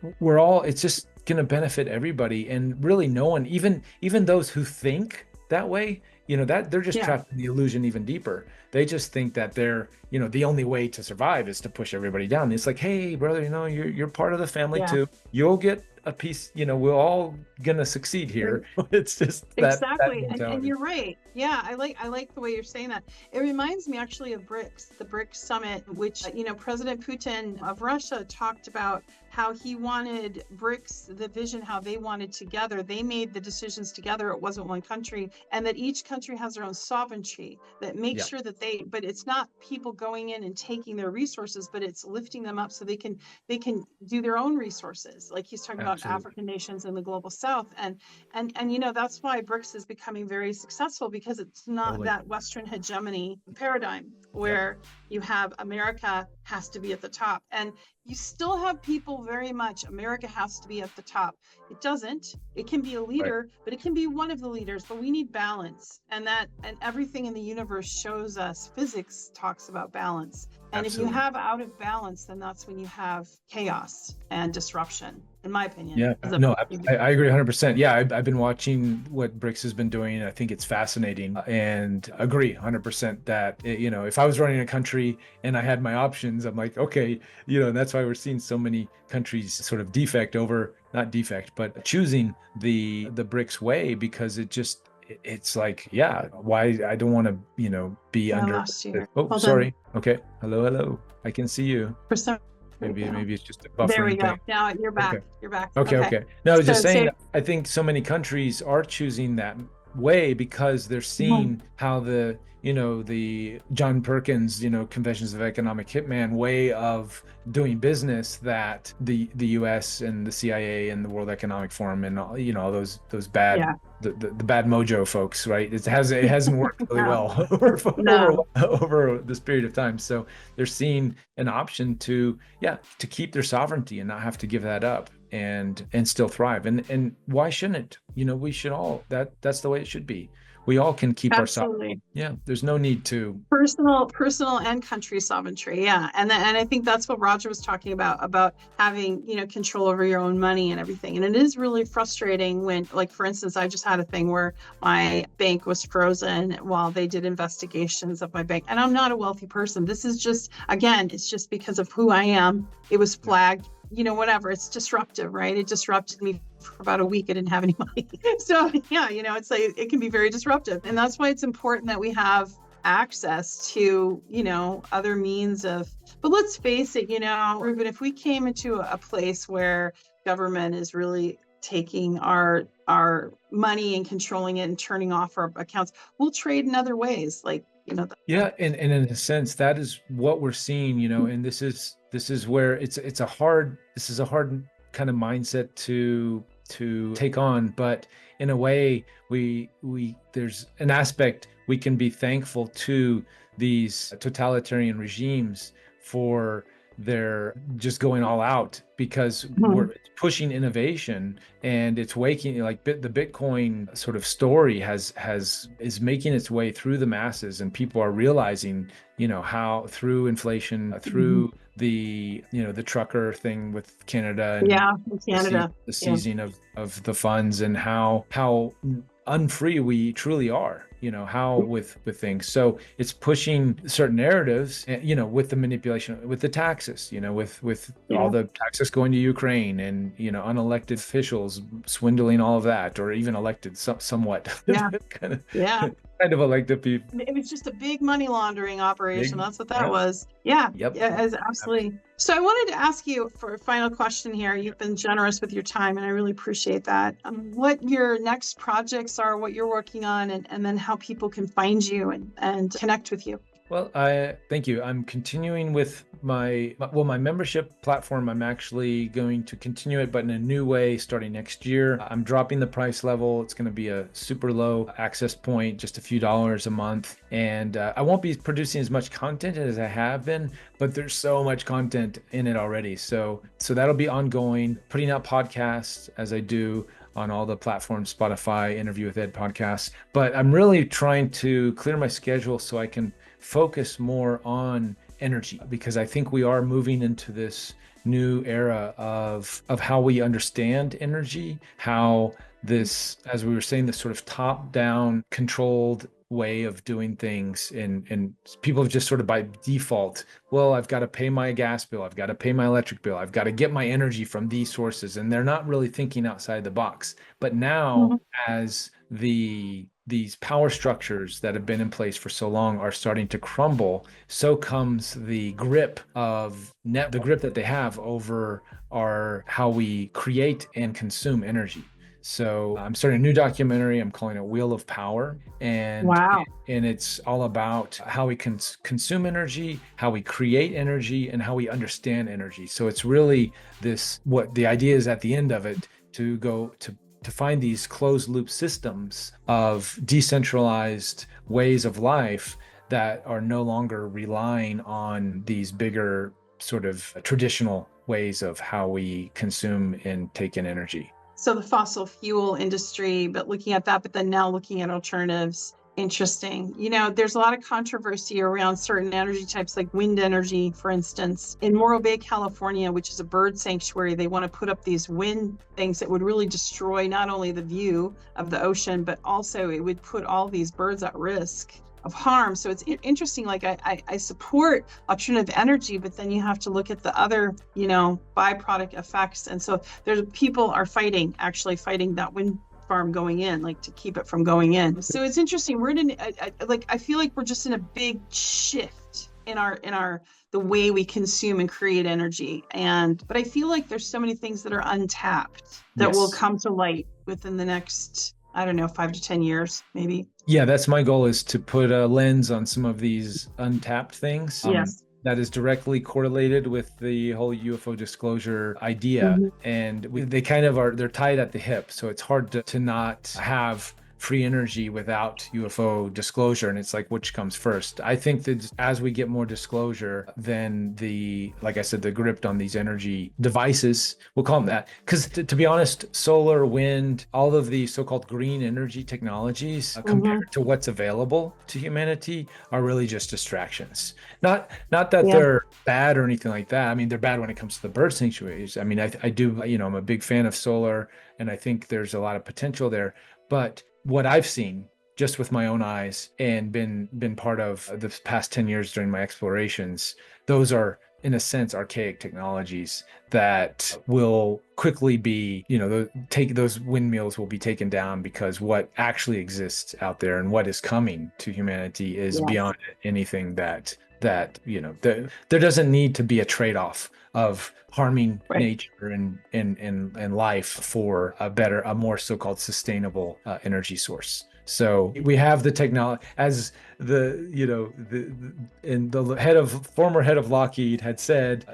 it's just going to benefit everybody. And really no one, even those who think that way, that they're just Yeah. trapped in the illusion even deeper. They just think that they're, the only way to survive is to push everybody down. It's like, hey, brother, you're part of the family Yeah. too. You'll get a piece, we're all gonna succeed Right. here. It's just that Exactly. And mentality. you're right. Yeah, I like the way you're saying that. It reminds me actually of BRICS, the BRICS summit, which, President Putin of Russia talked about how he wanted BRICS, the vision, how they wanted together. They made the decisions together. It wasn't one country, and that each country has their own sovereignty that makes Yeah, sure that but it's not people going in and taking their resources, but it's lifting them up so they can do their own resources. Like he's talking about absolutely. African nations in the global South, and that's why BRICS is becoming very successful, because it's not Totally. that Western hegemony paradigm Yep. where you have America has to be at the top, and you still have people very much America has to be at the top. It doesn't. It can be a Right. leader, but it can be one of the leaders, but we need balance. And everything in the universe shows us, physics talks about balance. And if you Absolutely. have out of balance, then that's when you have chaos and disruption, in my opinion. Yeah, no, I agree 100%. Yeah, I've been watching what BRICS has been doing, and I think it's fascinating, and agree 100% that, if I was running a country and I had my options, I'm like, okay, and that's why we're seeing so many countries sort of not defect, but choosing the BRICS way, because it's like, yeah, why I don't want to, be I under. lost you here. Oh, Hold on. sorry. Okay. Hello, hello. I can see you. For some, Maybe it's just a there we buffering go. thing. Now you're Okay. back. You're back. Okay, Okay. okay. No, I was just So saying, say, I think so many countries are choosing that way because they're seeing how the John Perkins, Conventions of Economic Hitman way of doing business, that the US and the CIA and the World Economic Forum and all, all those bad, yeah. the bad mojo folks, right? It hasn't worked really No, well no, over this period of time. So they're seeing an option to keep their sovereignty and not have to give that up, and still thrive. And why shouldn't, we should all, that's the way it should be. We all can keep our sovereignty. absolutely. Yeah, there's no need to. Personal and country sovereignty. Yeah. And I think that's what Roger was talking about having, control over your own money and everything. And it is really frustrating when, like, for instance, I just had a thing where my bank was frozen while they did investigations of my bank. And I'm not a wealthy person. This is just, again, it's just because of who I am. It was flagged, whatever. It's disruptive, right? It disrupted me for about a week. I didn't have any money. So yeah, it's like, it can be very disruptive. And that's why it's important that we have access to, other means of, but let's face it, Reuben, if we came into a place where government is really taking our money and controlling it and turning off our accounts, we'll trade in other ways. Like, Yeah, and in a sense, that is what we're seeing, and this is where this is a hard kind of mindset to take on. But in a way, we there's an aspect we can be thankful to these totalitarian regimes for their just going all out, because we're pushing innovation, and it's waking, like, the Bitcoin sort of story is making its way through the masses, and people are realizing, how through inflation, through the trucker thing with Canada and Yeah, in Canada. the Yeah. seizing of the funds, and how unfree we truly are, how with things. So it's pushing certain narratives, with the manipulation, with the taxes, with all Yeah. the taxes going to Ukraine, and unelected officials swindling all of that, or even elected somewhat Yeah. kind of Yeah. kind of elected people. It was just a big money laundering operation. Big, That's what that yeah, was. Yeah. yep. Yeah, absolutely. So I wanted to ask you for a final question here. You've been generous with your time, and I really appreciate that. What your next projects are, what you're working on, and then how people can find you and connect with you. Well, I thank you. I'm continuing with my membership platform. I'm actually going to continue it, but in a new way starting next year. I'm dropping the price level. It's going to be a super low access point, just a few dollars a month. And I won't be producing as much content as I have been, but there's so much content in it already. So that'll be ongoing, putting out podcasts as I do on all the platforms, Spotify, Interview with Ed podcasts. But I'm really trying to clear my schedule so I can focus more on energy, because I think we are moving into this new era of how we understand energy, how this, as we were saying, this sort of top-down controlled way of doing things, and people have just sort of by default, well, I've got to pay my gas bill, I've got to pay my electric bill, I've got to get my energy from these sources, and they're not really thinking outside the box. But now, Mhm. as these power structures that have been in place for so long are starting to crumble, so comes the grip that they have over how we create and consume energy. So I'm starting a new documentary. I'm calling it Wheel of Power, and Wow. it's all about how we consume energy, how we create energy, and how we understand energy. So it's really what the idea is at the end of it, to go to find these closed loop systems of decentralized ways of life that are no longer relying on these bigger sort of traditional ways of how we consume and take in energy. So the fossil fuel industry, but looking at that, but then now looking at alternatives. Interesting. There's a lot of controversy around certain energy types, like wind energy, for instance. In Morro Bay, California, which is a bird sanctuary, they want to put up these wind things that would really destroy not only the view of the ocean, but also it would put all these birds at risk of harm. So it's interesting. Like I support alternative energy, but then you have to look at the other, byproduct effects. And so there's people are actually fighting that wind farm going in, like to keep it from going in. So it's interesting. We're in, I feel like we're just in a big shift in the way we consume and create energy. But I feel like there's so many things that are untapped that will come to light within the next, I don't know, 5 to 10 years, maybe. Yeah, that's my goal, is to put a lens on some of these untapped things. Yes. That is directly correlated with the whole UFO disclosure idea. Mm-hmm. And they kind of they're tied at the hip. So it's hard to not have free energy without UFO disclosure. And it's like, which comes first? I think that as we get more disclosure, then like I said, the grip on these energy devices, we'll call them that. Because to be honest, solar, wind, all of the so-called green energy technologies, compared to what's available to humanity, are really just distractions. Not that they're bad or anything like that. I mean, they're bad when it comes to the bird sanctuaries. I mean, I do, I'm a big fan of solar, and I think there's a lot of potential there. But what I've seen just with my own eyes and been part of the past 10 years during my explorations, those are, in a sense, archaic technologies that will quickly be, those windmills will be taken down, because what actually exists out there and what is coming to humanity is beyond anything that there doesn't need to be a trade-off of harming nature and life for a more so-called sustainable energy source. So we have the technology, as the former head of Lockheed had said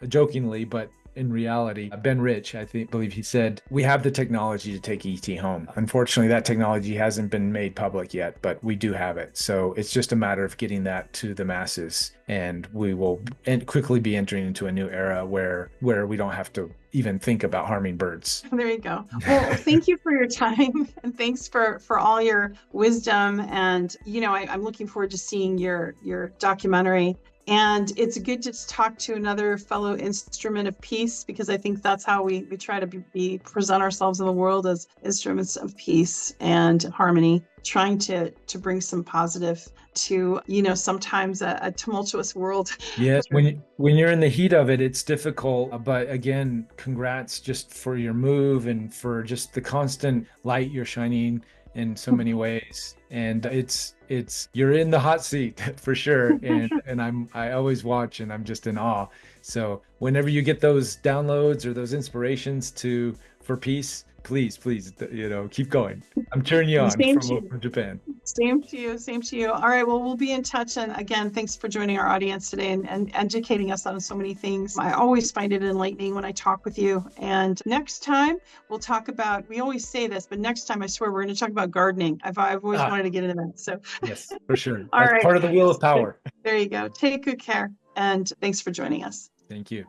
jokingly, but in reality, Ben Rich, believe he said, we have the technology to take ET home. Unfortunately, that technology hasn't been made public yet, but we do have it. So it's just a matter of getting that to the masses, and we will quickly be entering into a new era where we don't have to even think about harming birds. There you go. Well, thank you for your time, and thanks for all your wisdom. And I'm looking forward to seeing your documentary. And it's good to talk to another fellow instrument of peace, because I think that's how we try to present ourselves in the world, as instruments of peace and harmony, trying to bring some positive to, sometimes a tumultuous world. Yes, when you're in the heat of it, it's difficult. But again, congrats just for your move and for just the constant light you're shining in so many ways. And it's you're in the hot seat for sure. And I always watch and I'm just in awe. So whenever you get those downloads or those inspirations for peace, please, keep going. I'm cheering you on Same to from Japan. Same to you. Same to you. All right. Well, we'll be in touch. And again, thanks for joining our audience today and educating us on so many things. I always find it enlightening when I talk with you. And next time we'll talk about, we always say this, but next time I swear we're going to talk about gardening. I've always wanted to get into that. So yes, for sure. All That's right. part of the wheel of power. There you go. Take good care. And thanks for joining us. Thank you.